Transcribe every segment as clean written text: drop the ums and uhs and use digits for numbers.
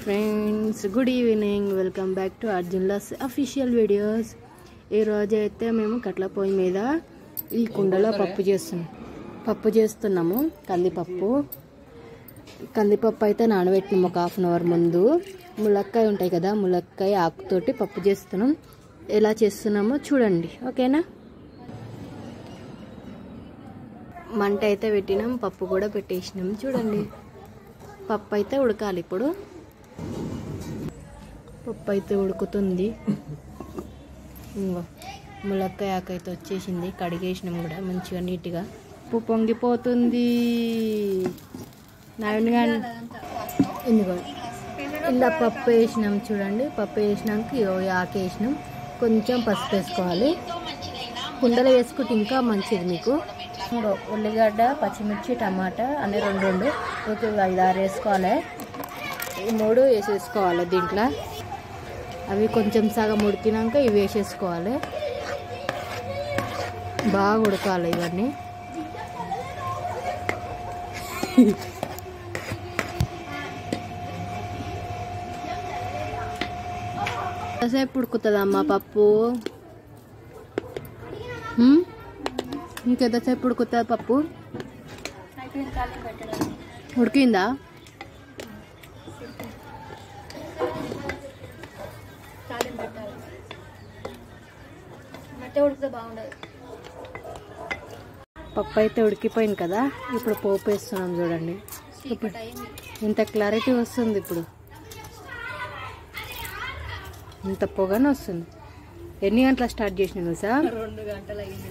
Friends, good evening. Welcome back to అర్జున్లాస్ official videos. ఈ రోజు అయితే మేము కట్ల పొయ్యి మీద ఈ కుండలో పప్పు చేస్తున్నాము. కందిపప్పు అయితే నానబెట్టినాము ఒక హాఫ్ అన్ అవర్ ముందు. ములక్కాయ ఉంటాయి కదా, ములక్కాయ ఆకుతోటి పప్పు చేస్తున్నాం. ఎలా చేస్తున్నామో చూడండి, ఓకేనా? మంట అయితే పెట్టినాం, పప్పు కూడా పెట్టేసినాం. చూడండి, పప్పు అయితే ఉడకాలి. ఇప్పుడు పప్పు అయితే ఉడుకుతుంది. ఇంకో ములక్కాయ ఆకు అయితే వచ్చేసింది, కడిగేసినాం కూడా మంచిగా నీట్గా. పప్పు పొంగిపోతుంది. ఎందుకో ఇలా పప్పు వేసినాం. చూడండి, పప్పు వేసినాక ఆకు వేసినాం. కొంచెం పసుపు వేసుకోవాలి. కుండలో వేసుకుంటే ఇంకా మంచిది మీకు. ఉల్లిగడ్డ, పచ్చిమిర్చి, టమాటా అన్నీ రెండు ఒక 5-6 వేసుకోవాలి. ఈ 3 వేసేసుకోవాలి దీంట్లో. అవి కొంచెం సగం ఉడికినాక ఇవి వేసేసుకోవాలి. బాగా ఉడకాలి ఇవన్నీ. ఎంతసేపు ఉడుకుతుందమ్మా పప్పు? ఇంకెంతసేపు ఉడుకుతుంది పప్పు? ఉడికిందా? పప్పు అయితే ఉడికిపోయింది కదా. ఇప్పుడు పోపు వేస్తున్నాం. చూడండి, ఇంత క్లారిటీ వస్తుంది. ఇప్పుడు ఇంత పొగనే వస్తుంది. ఎన్ని గంటలకు స్టార్ట్ చేసినాం సార్? 2 గంటలు అయింది.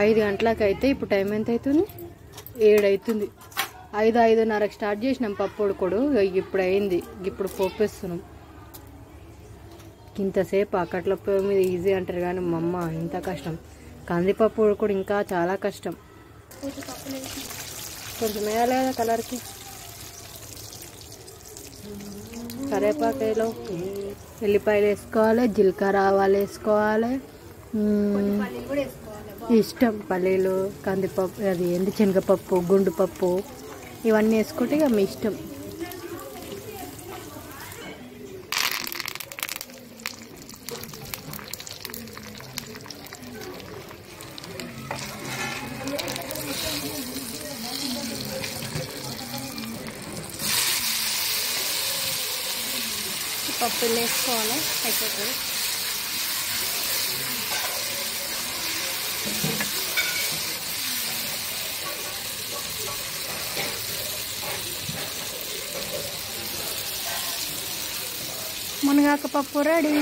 5 గంటలకు అయితే ఇప్పుడు టైం ఎంత అవుతుంది? 7 అవుతుంది. 5-5:30కి స్టార్ట్ చేసినాం పప్పు ఉడుకోడు. ఇప్పుడు అయింది. ఇప్పుడు పోపు వేస్తున్నాం. ఇంతసేపు అక్కట్ల పొయ్యి మీద ఈజీ అంటారు కానీ మా అమ్మ ఇంత కష్టం. కందిపప్పు ఉడుకోడు ఇంకా చాలా కష్టం. కొంచెం వేయాలి కదా కలర్కి. కరివేపాకాయలో ఎల్లిపాయలు వేసుకోవాలి, జీలకర్ర, ఆవాలు వేసుకోవాలి. ఇష్టం పల్లీలు, కందిపప్పు, అది ఎండు శనగపప్పు, గుండు పప్పు, ఇవన్నీ వేసుకుంటే ఇక మీ ఇష్టం. పప్పు వేసుకోవాలి. అయిపోతుంది. మునగాకు పప్పు రెడీ.